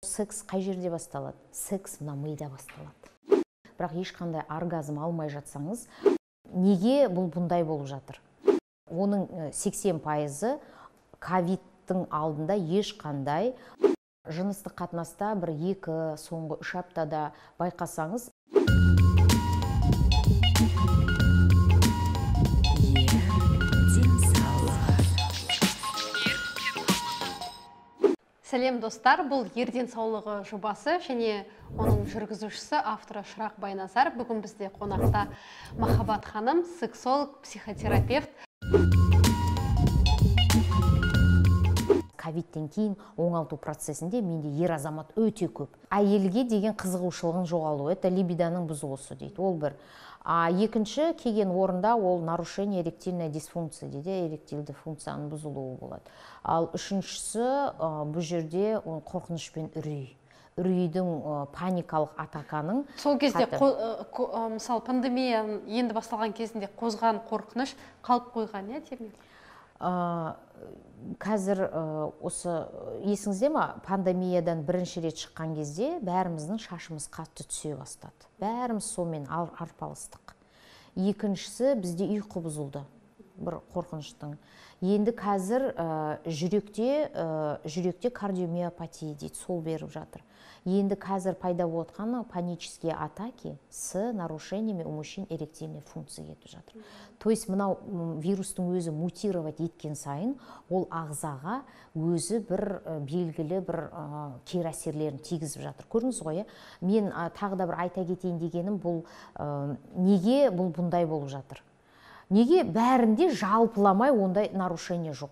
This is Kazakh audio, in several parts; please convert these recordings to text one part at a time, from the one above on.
Секс қай жерде басталады? Секс мына мида басталады. Бірақ ешқандай оргазм алмай жатсаңыз, неге бұл бұндай болып жатыр? Оның 80% ковидтің алдында ешқандай жыныстық қатынаста бір 2, соңғы 3 аптада байқасаңыз, Сәлем достар, бұл Ер денсаулығы жобасы және оның жүргізушісі авторы Шырақ Байназар. Бүгін бізде қонақта Махаббат ханым, сексолог, психотерапевт. Ковидтен кейін оңалту процесінде менде ер азамат өте көп. Әйелге деген қызығушылығын жоғалуы, это либидоның бұзылысы дейді. Ол бір. Екінші келген орында ол нарушение эректильной дисфункции дейді, эректильді функцияның бұзылуы болады. Ал үшіншісі бұл жерде қорқыныш пен үрей. Үрейдің паникалық атаканың. Сол кезде мысалы пандемия енді басталған кезінде қозған қорқыныш қалып қойған, темек? Қазір осы есіңізде ма, пандемиядан бірінші рет шыққан кезде бәріміздің шашымыз қатты түсе бастады. Бәріміз сонымен арпалыстық. Екіншісі бізде ұйқы бұзылды, бір қорқыныштың. Енді қазір жүректе кардиомиопатия дейді, сол беріп жатыр. Енді қазір пайда болған панические атаки с нарушениями у мужчин эректильной функции кетіп жатыр. То есть мынау вирустың өзі мутировать еткен сайын, ол ағзаға өзі бір белгілі бір кері әсерлерін тигізіп жатыр. Көрдіңіз ғой, мен тағы да бір айта кетейін дегенім, бұл неге бұл бұндай болып жатыр? Неге бәрінде жалпыламай ондай нарушение жоқ?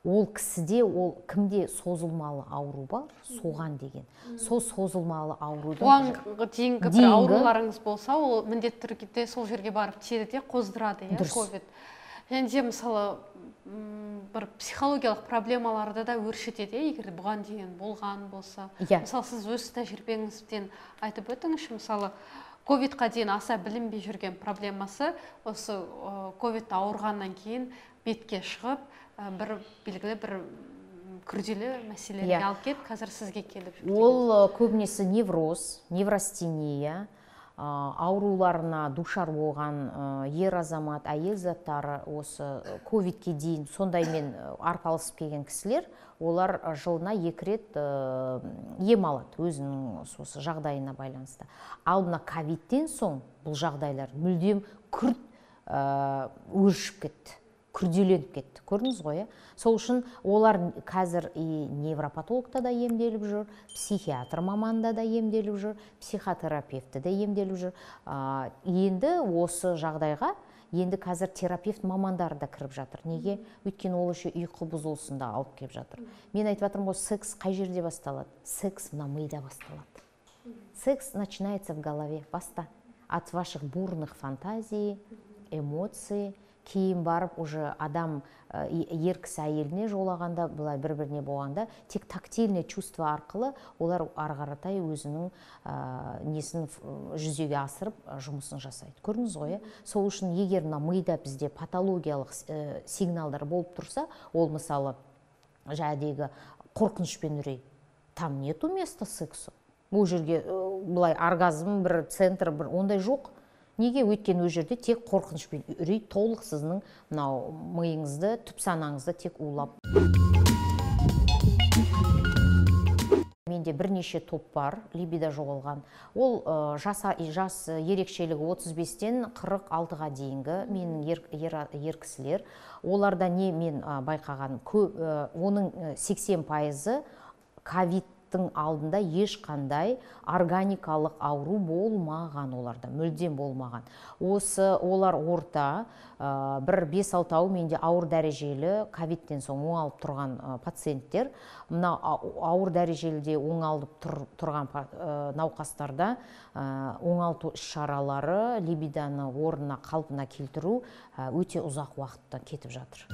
Ол кісіде, ол кімде созылмалы ауру бар, соған деген. Сол созылмалы аурудың оған дейінгі бір ауруларыңыз болса, ол міндетті түрде сол жерге барып тиеді де қоздырады, ковид. Және де мысалы бір психологиялық проблемаларды да өршітеді, егер бұған дейін болған болса. Мысалы сіз өз тәжірибеңізден айтып өтіңізші, мысалы ковидқа дейін аса білінбей жүрген проблемасы осы ковидті ауырғаннан кейін бетке шығып, бір белгілі бір күрделі мәселелерге алып келіп, қазір сізге келіп жүр. Ол көбінесе невроз, неврастения, ауруларына душар болған ер азамат, әйел заттары осы ковидке дейін сондаймен арпалысып келген кісілер, олар жылына 2 рет ем алады өзінің осы жағдайына байланысты. Ал мына ковидтен соң бұл жағдайлар мүлдем күрт өршіп кетті, күрделеніп кетті. Көрдіңіз ғой? Сол үшін олар қазір невропатологта да емделіп жүр, психиатр маманда да емделіп жүр, психотерапевті де емделіп жүр. Енді осы жағдайға енді қазір терапевт мамандары да кіріп жатыр. Неге? Өйткені ол еще ұйқы бұзылысында алып келіп жатыр. Мен айтып жатырмын ғой, секс қай жерде басталады? Секс мына мида басталады. Секс начинается в голове, баста. От ваших бурных фантазий, эмоций, кейін барып уже адам ер кісі әйеліне жолағанда, былай бір-біріне болғанда, тек тактильный чувство арқылы олар ары қаратай өзінің несін жүзеге асырып жұмысын жасайды. Көрдіңіз ғой? Сол үшін егер мына мида бізде патологиялық сигналдар болып тұрса, ол мысалы жәдегі қорқыныш пен үрей, там нету места сексу. Бұл жерге былай оргазм бір центр бір ондай жоқ. Неге? Өйткені өз жерде тек қорқыныш пен үрей толық сіздің мынау миыңызды, түп санаңызды тек улап. Менде бірнеше топ бар, либидо жоғалған. Ол жас ерекшелігі 35-тен 46-ға дейінгі менің ер кісілер. Оларда не мен байқаған, оның 80% ковид алдында ешқандай органикалық ауру болмаған оларда, мүлдем болмаған. Осы олар орта, бір 5-6 менде ауыр дәрежелі ковидтен соң оңалып тұрған пациенттер. Мына ауыр дәрежеліде оңалып тұрған науқастарда оңалту іс-шаралары, либидоны орнына қалпына келтіру өте ұзақ уақытта кетіп жатыр.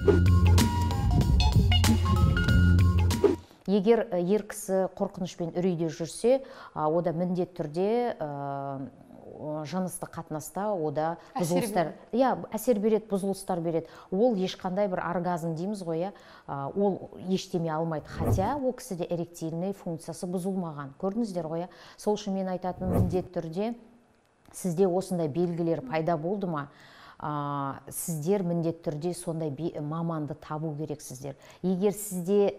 Егер ер кісі қорқыныш пен үрейде жүрсе, ода міндетті түрде жыныстық қатынаста ода бұзылыстар, әсер береді, бұзылыстар береді. Ол ешқандай бір оргазм дейміз ғой, ол ештеме алмайды, хотя ол кісіде эректильный функциясы бұзылмаған. Көрдіңіздер ғой. Сол үшін мен айтатын, міндетті түрде сізде осындай белгілер пайда болды ма, сіздер міндетті түрде сондай маманды табу керексіздер. Егер сізде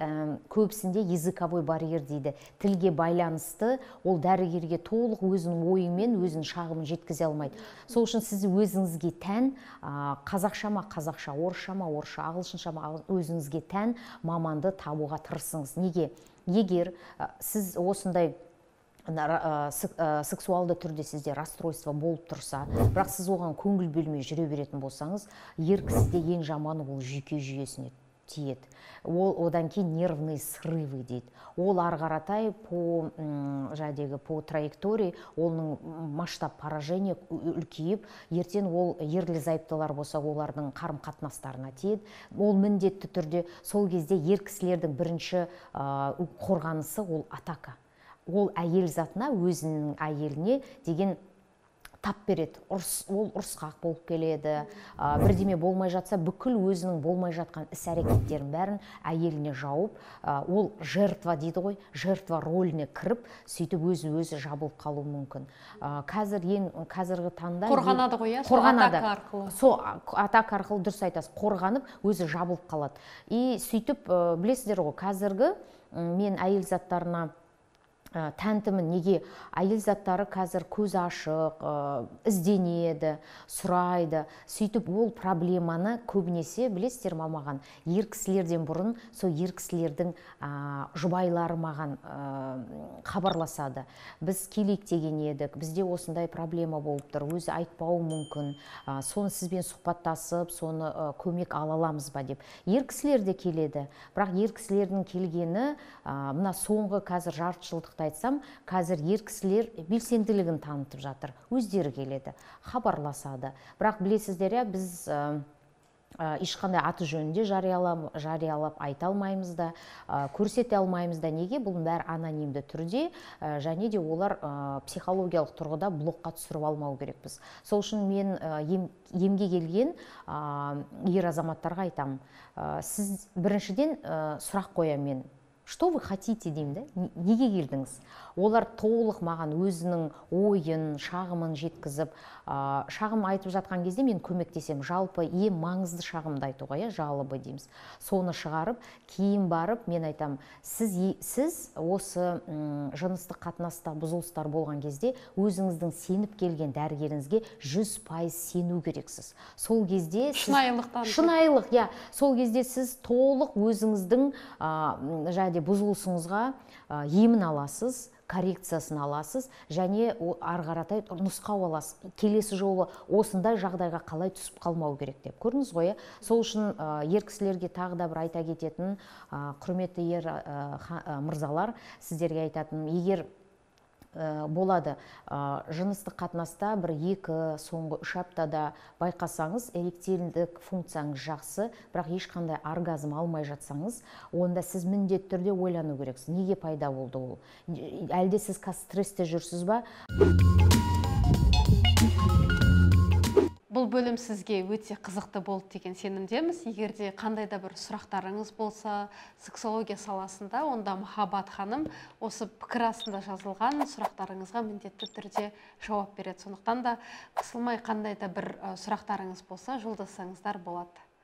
көбісінде языковой барьер дейді, тілге байланысты, ол дәрігерге толық өзінің ойымен, өзінің шағымын жеткізе алмайды. Сол үшін сіз өзіңізге тән, қазақша ма қазақша, орысша ма орысша, ағылшынша ма өзіңізге тән маманды табуға тырысыңыз. Неге? Егер сіз осындай сексуалды түрде сізде расстройство болып тұрса, бірақ сіз оған көңіл бөлмей жүре беретін болсаңыз, ер кісіде ең жаманы ол жүйке жүйесіне тиеді. Одан кейін нервные срывы дейді. Ол ары қаратай по траектории, оның масштаб поражения үлкейіп, ертең ол ерлі зайыптылар болса, олардың қарым-қатынастарына тиеді. Ол міндетті түрде сол кезде ер кісілердің бірінші қорғанысы ол атака. Ол әйел затына, өзінің әйеліне деген тап береді. Ол ұрысқақ болып келеді. Бірдеме болмай жатса, бүкіл өзінің болмай жатқан іс-әрекеттерін бәрін әйеліне жауып, ол жертва дейді ғой, жертва роліне кіріп, сөйтіп өзі жабылып қалуы мүмкін. Қазіргі таңда қорғанады ғой, қорғанады. Атака арқылы. Сол атака арқылы, дұрыс айтасыз, қорғанып, өзі жабылып қалады. И сөйтіп, білесіздер ғой, қазіргі мен әйел заттарына тәнтімін. Неге? Әйел заттары қазір көз ашық, ізденеді, сұрайды. Сөйтіп ол проблеманы көбінесе, білесіздер ме, маған ер кісілерден бұрын сол ер кісілердің жұбайлары маған хабарласады. Біз келейік деген едік, бізде осындай проблема болып тұр, өзі айтпауы мүмкін, соны сізбен сұхбаттасып, соны көмек ала аламыз ба деп. Ер кісілер де келеді, бірақ ер кісілердің келгені, мына соңғы қазір жарты жылдық айтсам, қазір ер кісілер белсенділігін танытып жатыр, өздері келеді, хабарласады. Бірақ білесіздер, біз ешқандай аты жөнінде жариялап айта алмаймыз да, көрсете алмаймыз да. Неге? Бұл бәрі анонимді түрде, және де олар психологиялық тұрғыда блокқа түсіріп алмау керекпіз. Сол үшін мен емге келген ер азаматтарға айтамын, сіз біріншіден сұрақ қоямын мен. Что вы хотите деймін, неге келдіңіз? Олар толық маған өзінің ойын, шағымын жеткізіп, шағым айтып жатқан кезде мен көмектесем. Жалпы ең маңызды шағымды айтуға, жалобы дейміз. Соны шығарып, кейін барып, мен айтам, сіз осы жыныстық қатынаста бұзылыстар болған кезде өзіңіздің сеніп келген дәрігеріңізге 100% сену керексіз. Сол кезде шынайылық, сол кезде сіз толық өзіңіздің бұзылысыңызға емін аласыз, коррекциясын аласыз, және ары қаратай нұсқау аласыз. Келесі жолы осындай жағдайға қалай түсіп қалмау керек деп. Көрдіңіз ғой? Сол үшін ер кісілерге тағы да бір айта кететін, құрметті ер мырзалар, сіздерге айтатын, егер болады жыныстық қатынаста соңғы 3 аптада байқасаңыз, эректильдік функцияңыз жақсы, бірақ ешқандай оргазм алмай жатсаңыз, онда сіз міндетті түрде ойлану керексіз. Неге пайда болды ол? Әлде сіз стресте жүрсіз ба? Бұл бөлім сізге өте қызықты болды деген сенімдеміз. Егер де қандай да бір сұрақтарыңыз болса, сексология саласында, онда Махаббат ханым осы пікір астында жазылған сұрақтарыңызға міндетті түрде жауап береді. Сондықтан да қысылмай, қандай да бір сұрақтарыңыз болса, жолдасаңыздар болады.